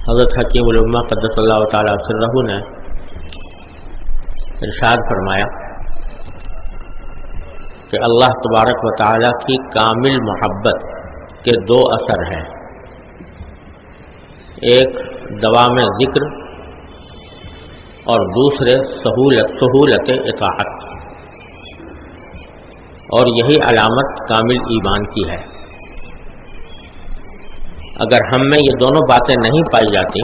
حضرت حکیم الامہ قدس اللہ تعالیٰ سرہ نے ارشاد فرمایا کہ اللہ تبارک و تعالیٰ کی کامل محبت کے دو اثر ہیں، ایک دوام ذکر اور دوسرے سہولت اطاعت، اور یہی علامت کامل ایمان کی ہے۔ اگر ہم میں یہ دونوں باتیں نہیں پائی جاتی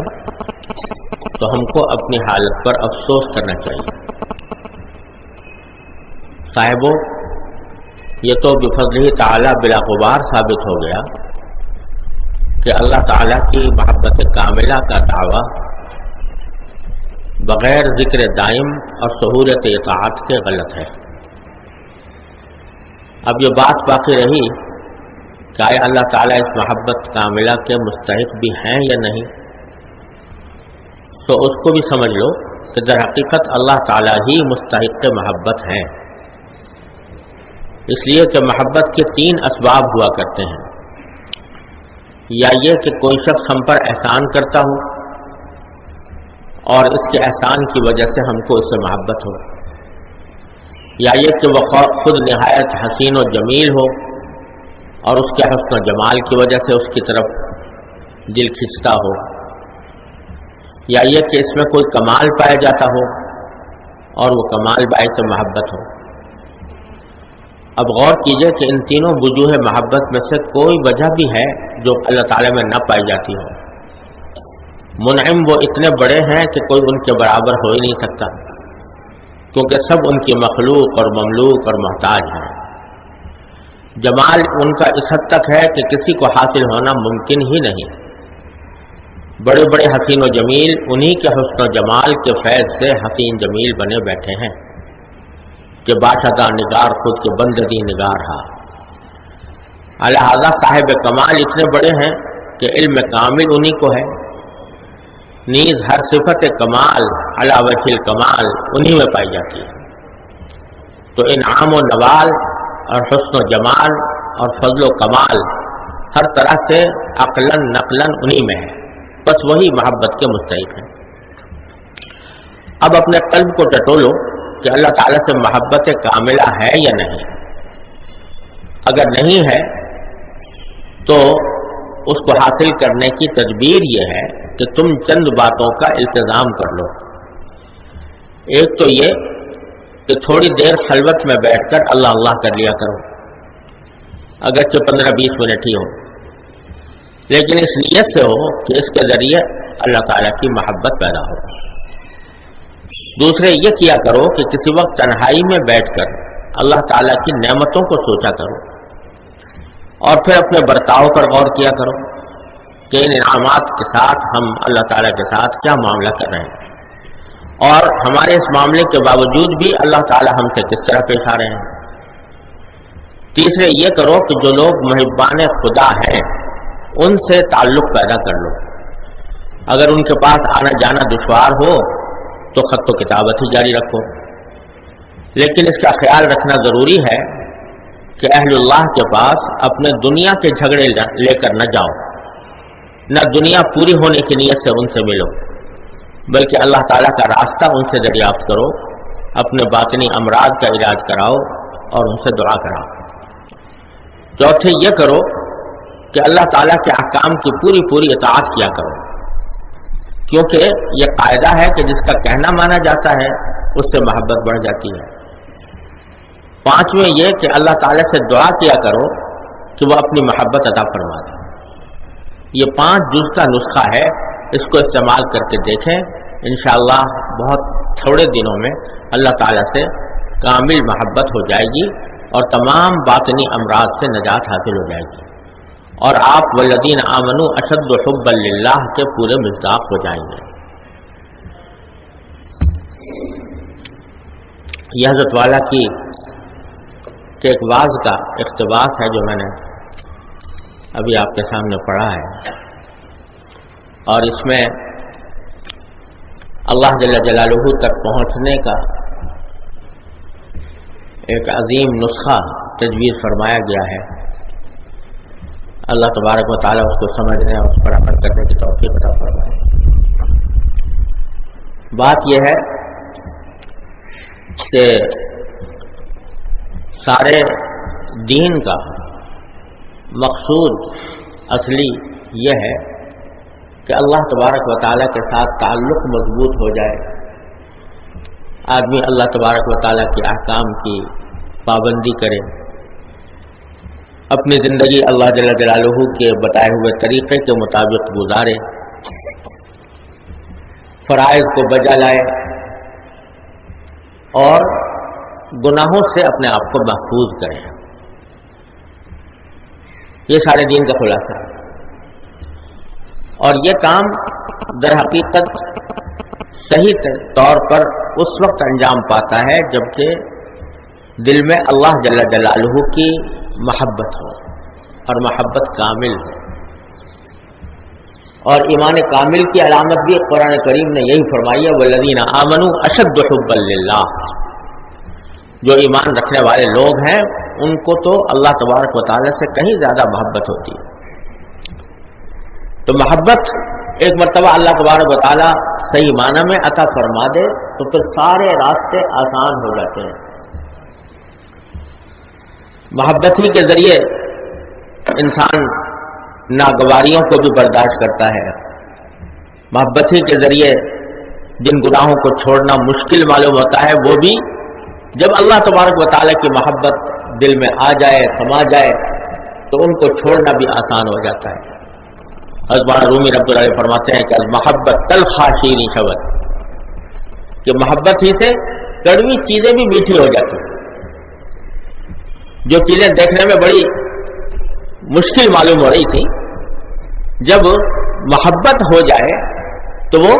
تو ہم کو اپنی حالت پر افسوس کرنا چاہیے۔ صاحبو، یہ تو بفضلہ تعالی بلا غبار ثابت ہو گیا کہ اللہ تعالیٰ کی محبت کاملہ کا دعویٰ بغیر ذکر دائم اور سہولت اطاعت کے غلط ہے۔ اب یہ بات باقی رہی کہ آیا اللہ تعالیٰ اس محبت کاملہ کے مستحق بھی ہیں یا نہیں، تو اس کو بھی سمجھ لو کہ در حقیقت اللہ تعالیٰ ہی مستحق محبت ہیں، اس لیے کہ محبت کے تین اسباب ہوا کرتے ہیں، یا یہ کہ کوئی شخص ہم پر احسان کرتا ہو اور اس کے احسان کی وجہ سے ہم کو اس سے محبت ہو، یا یہ کہ وہ خود نہایت حسین و جمیل ہو اور اس کے حسن و جمال کی وجہ سے اس کی طرف دل کھنچتا ہو، یا یہ کہ اس میں کوئی کمال پایا جاتا ہو اور وہ کمال باعث محبت ہو۔ اب غور کیجئے کہ ان تینوں وجوہ محبت میں سے کوئی وجہ بھی ہے جو اللہ تعالی میں نہ پائی جاتی ہو۔ منعم وہ اتنے بڑے ہیں کہ کوئی ان کے برابر ہو ہی نہیں سکتا، کیونکہ سب ان کی مخلوق اور مملوک اور محتاج ہیں۔ جمال ان کا اس حد تک ہے کہ کسی کو حاصل ہونا ممکن ہی نہیں۔ بڑے بڑے حسین و جمیل انہی کے حسن و جمال کے فیض سے حسین جمیل بنے بیٹھے ہیں کہ باشدہ نگار خود کے بندگی نگار ہا۔ لہذا صاحب کمال اتنے بڑے ہیں کہ علم کامل انہی کو ہے، نیز ہر صفت کمال علی وجہ الکمال انہی میں پائی جاتی ہے۔ تو انعام و نوال اور حسن و جمال اور فضل و کمال ہر طرح سے عقلاً نقلاً انہی میں ہے، بس وہی محبت کے مستحق ہیں۔ اب اپنے قلب کو ٹٹولو کہ اللہ تعالیٰ سے محبت کاملہ ہے یا نہیں۔ اگر نہیں ہے تو اس کو حاصل کرنے کی تدبیر یہ ہے کہ تم چند باتوں کا التزام کر لو۔ ایک تو یہ کہ تھوڑی دیر خلوت میں بیٹھ کر اللہ اللہ کر لیا کرو، اگرچہ 15-20 منٹ ہی ہو، لیکن اس نیت سے ہو کہ اس کے ذریعے اللہ تعالیٰ کی محبت پیدا ہو۔ دوسرے یہ کیا کرو کہ کسی وقت تنہائی میں بیٹھ کر اللہ تعالیٰ کی نعمتوں کو سوچا کرو، اور پھر اپنے برتاؤ پر غور کیا کرو کہ ان انعامات کے ساتھ ہم اللہ تعالیٰ کے ساتھ کیا معاملہ کر رہے ہیں، اور ہمارے اس معاملے کے باوجود بھی اللہ تعالیٰ ہم سے کس طرح پیش آ رہے ہیں۔ تیسرے یہ کرو کہ جو لوگ محبان خدا ہیں ان سے تعلق پیدا کر لو، اگر ان کے پاس آنا جانا دشوار ہو تو خط و کتابت ہی جاری رکھو، لیکن اس کا خیال رکھنا ضروری ہے کہ اہل اللہ کے پاس اپنے دنیا کے جھگڑے لے کر نہ جاؤ، نہ دنیا پوری ہونے کی نیت سے ان سے ملو، بلکہ اللہ تعالیٰ کا راستہ ان سے دریافت کرو، اپنے باطنی امراض کا علاج کراؤ اور ان سے دعا کراؤ۔ چوتھے یہ کرو کہ اللہ تعالیٰ کے احکام کی پوری اطاعت کیا کرو، کیونکہ یہ قاعدہ ہے کہ جس کا کہنا مانا جاتا ہے اس سے محبت بڑھ جاتی ہے۔ پانچویں یہ کہ اللہ تعالیٰ سے دعا کیا کرو کہ وہ اپنی محبت عطا فرما دے۔ یہ 5 جز کا نسخہ ہے، اس کو استعمال کر کے دیکھیں، انشاءاللہ بہت تھوڑے دنوں میں اللہ تعالیٰ سے کامل محبت ہو جائے گی اور تمام باطنی امراض سے نجات حاصل ہو جائے گی، اور آپ والذین آمنوا اشد حبا للہ کے پورے مصداق ہو جائیں گے۔ یہ حضرت والا کی کہ ایک واعظ کا اقتباس ہے جو میں نے ابھی آپ کے سامنے پڑھا ہے، اور اس میں اللہ جل جلالہ تک پہنچنے کا ایک عظیم نسخہ تجویز فرمایا گیا ہے۔ اللہ تبارک و تعالیٰ اس کو سمجھنے اور اس پر عمل کرنے کی توفیق عطا فرمائے۔ بات یہ ہے کہ سارے دین کا مقصود اصلی یہ ہے کہ اللہ تبارک و تعالیٰ کے ساتھ تعلق مضبوط ہو جائے، آدمی اللہ تبارک و تعالیٰ کے احکام کی پابندی کرے، اپنی زندگی اللہ جل جلالہ کے بتائے ہوئے طریقے کے مطابق گزارے، فرائض کو بجا لائے اور گناہوں سے اپنے آپ کو محفوظ کرے۔ یہ سارے دین کا خلاصہ ہے، اور یہ کام در حقیقت صحیح طور پر اس وقت انجام پاتا ہے جبکہ دل میں اللہ جل جلالہ کی محبت ہو، اور محبت کامل ہو۔ اور ایمان کامل کی علامت بھی قرآن کریم نے یہی فرمائی ہے، والذین آمنوا اشد حبا للہ، جو ایمان رکھنے والے لوگ ہیں ان کو تو اللہ تبارک و تعالیٰ سے کہیں زیادہ محبت ہوتی ہے۔ تو محبت ایک مرتبہ اللہ تبارک و تعالیٰ صحیح معنی میں عطا فرما دے تو پھر سارے راستے آسان ہو جاتے ہیں۔ محبت ہی کے ذریعے انسان ناگواریوں کو بھی برداشت کرتا ہے، محبت ہی کے ذریعے جن گناہوں کو چھوڑنا مشکل معلوم ہوتا ہے وہ بھی جب اللہ تبارک و تعالیٰ کی محبت دل میں آ جائے، سما جائے، تو ان کو چھوڑنا بھی آسان ہو جاتا ہے۔ حضرت رومی رحمۃ اللہ علیہ فرماتے ہیں کہ محبت تلخا شیریں شود، کہ محبت ہی سے کڑوی چیزیں بھی میٹھی ہو جاتی ہیں۔ جو چیزیں دیکھنے میں بڑی مشکل معلوم ہو رہی تھی، جب محبت ہو جائے تو وہ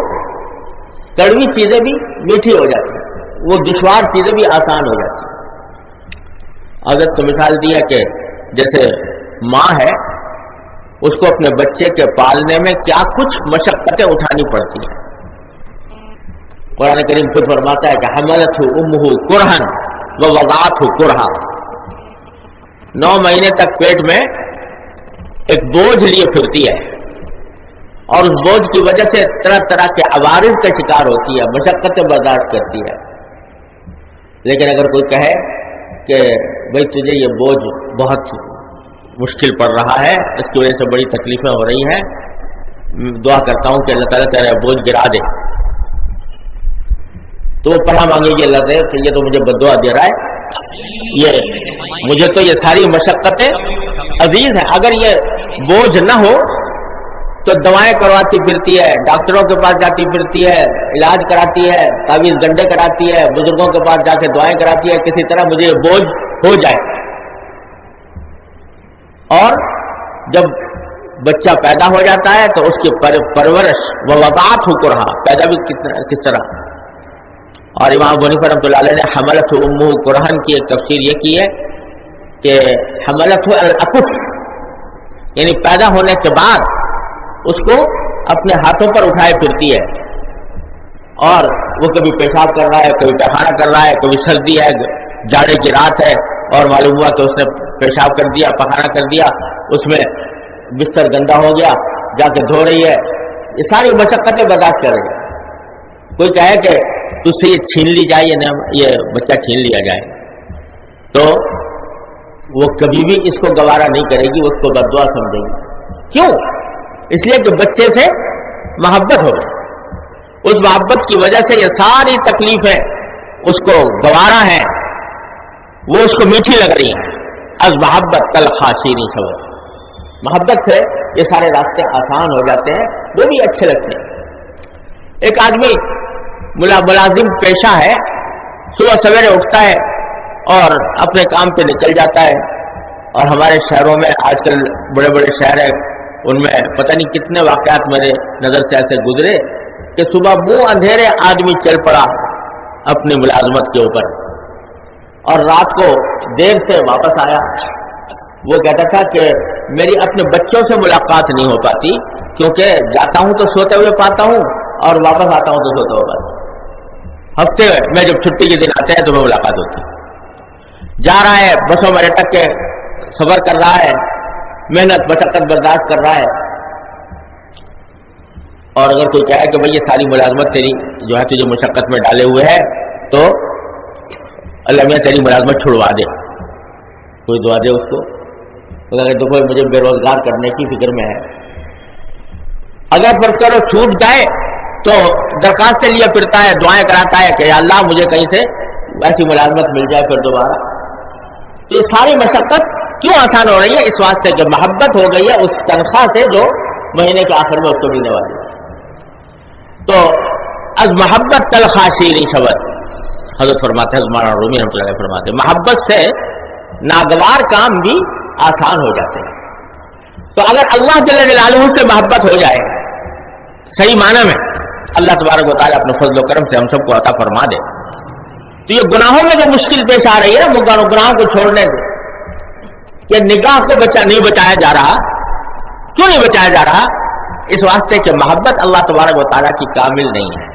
کڑوی چیزیں بھی میٹھی ہو جاتی ہیں، وہ دشوار چیزیں بھی آسان ہو جاتی ہیں۔ حضرت تو مثال دیا کہ جیسے ماں ہے، اس کو اپنے بچے کے پالنے میں کیا کچھ مشقتیں اٹھانی پڑتی ہیں۔ قرآن کریم خود فرماتا ہے کہ حملتہ امہ کرہن ووضعتہ کرہا، 9 مہینے تک پیٹ میں ایک بوجھ لیے پھرتی ہے، اور اس بوجھ کی وجہ سے طرح طرح کے عوارض کا شکار ہوتی ہے، مشقتیں برداشت کرتی ہے۔ لیکن اگر کوئی کہے کہ بھئی تجھے یہ بوجھ بہت مشکل پڑ رہا ہے، اس کی وجہ سے بڑی تکلیفیں ہو رہی ہیں، دعا کرتا ہوں کہ اللہ تعالیٰ تیرا بوجھ گرا دے، تو وہ پناہ مانگے گی اللہ سے کہ یہ تو مجھے بد دعا دے رہا ہے، یہ مجھے تو یہ ساری مشقتیں عزیز ہیں۔ اگر یہ بوجھ نہ ہو تو دوائیں کرواتی پھرتی ہے، ڈاکٹروں کے پاس جاتی پھرتی ہے، علاج کراتی ہے، تعویذ گنڈے کراتی ہے، بزرگوں کے پاس جا کے دعائیں کراتی ہے، کسی طرح مجھے یہ بوجھ ہو جائے۔ اور جب بچہ پیدا ہو جاتا ہے تو اس کی پرورش ووضعتہ کرہا، پیدا بھی کس طرح۔ اور امام ابو حنیفہ رحمۃ اللہ علیہ نے حملتہ امہ کرہن کی ایک تفسیر یہ کی ہے کہ حملتہ العکف، یعنی پیدا ہونے کے بعد اس کو اپنے ہاتھوں پر اٹھائے پھرتی ہے، اور وہ کبھی پیشاب کر رہا ہے، کبھی پیخانہ کر رہا ہے، کبھی سردی ہے، جاڑے کی رات ہے اور معلوم ہوا کہ اس نے پیشاب کر دیا، پخانہ کر دیا، اس میں بستر گندا ہو گیا، جا کے دھو رہی ہے، یہ ساری مشقتیں برداشت کر رہی ہے۔ کوئی کہے کہ تجھ سے یہ چھین لی جائے، یہ بچہ چھین لیا جائے، تو وہ کبھی بھی اس کو گوارا نہیں کرے گی، وہ اس کو بد دعا سمجھے گی۔ کیوں؟ اس لیے کہ بچے سے محبت ہو گئی، اس محبت کی وجہ سے یہ ساری تکلیفیں اس کو گوارا ہیں، وہ اس کو میٹھی لگ رہی ہیں۔ از محبت تلخا شیریں شود، محبت سے یہ سارے راستے آسان ہو جاتے ہیں، وہ بھی اچھے لگتے ہیں۔ ایک آدمی ملازم پیشہ ہے، صبح سویرے اٹھتا ہے اور اپنے کام پہ نکل جاتا ہے، اور ہمارے شہروں میں آج کل بڑے بڑے شہر ہیں، ان میں پتہ نہیں کتنے واقعات میرے نظر سے ایسے گزرے کہ صبح منہ اندھیرے آدمی چل پڑا اپنی ملازمت کے اوپر، اور رات کو دیر سے واپس آیا۔ وہ کہتا تھا کہ میری اپنے بچوں سے ملاقات نہیں ہو پاتی، کیونکہ جاتا ہوں تو سوتے ہوئے پاتا ہوں اور واپس آتا ہوں تو سوتے ہوئے پاتا ہوں۔ ہفتے میں جب چھٹی کے دن آتے ہیں تو میں ملاقات ہوتی ہے۔ جا رہا ہے، بسوں میں لٹک کے سفر کر رہا ہے، محنت مشقت برداشت کر رہا ہے، اور اگر کوئی کہے کہ بھئی یہ ساری ملازمت تیری جو ہے تجھے مشقت میں ڈالے ہوئے ہے تو اللہ میاں تیری ملازمت چھڑوا دے، کوئی دعا دے اس کو، اگر دیکھو مجھے بے روزگار کرنے کی فکر میں ہے، اگر پھر کرو چھوٹ جائے تو درخواست لیے پھرتا ہے، دعائیں کراتا ہے کہ یا اللہ مجھے کہیں سے ایسی ملازمت مل جائے پھر دوبارہ. تو یہ ساری مشقت کیوں آسان ہو رہی ہے؟ اس واسطے کہ محبت ہو گئی ہے اس تنخواہ سے جو مہینے کے آخر میں اس کو ملنے والی ہے. تو از محبت تلخواہ شیریں شبد، حضرت فرماتے ہیں عثمان رومی رحمۃ اللہ علیہ فرماتے ہیں محبت سے ناگوار کام بھی آسان ہو جاتے ہیں. تو اگر اللہ جل جلالہ سے محبت ہو جائے صحیح معنی میں، اللہ تبارک و تعالیٰ اپنے فضل و کرم سے ہم سب کو عطا فرما دے، تو یہ گناہوں میں جو مشکل پیش آ رہی ہے نا گناہوں کو چھوڑنے سے، کہ نگاہ کو نہیں بچایا جا رہا. کیوں نہیں بچایا جا رہا؟ اس واسطے کہ محبت اللہ تبارک و تعالیٰ کی کامل نہیں ہے.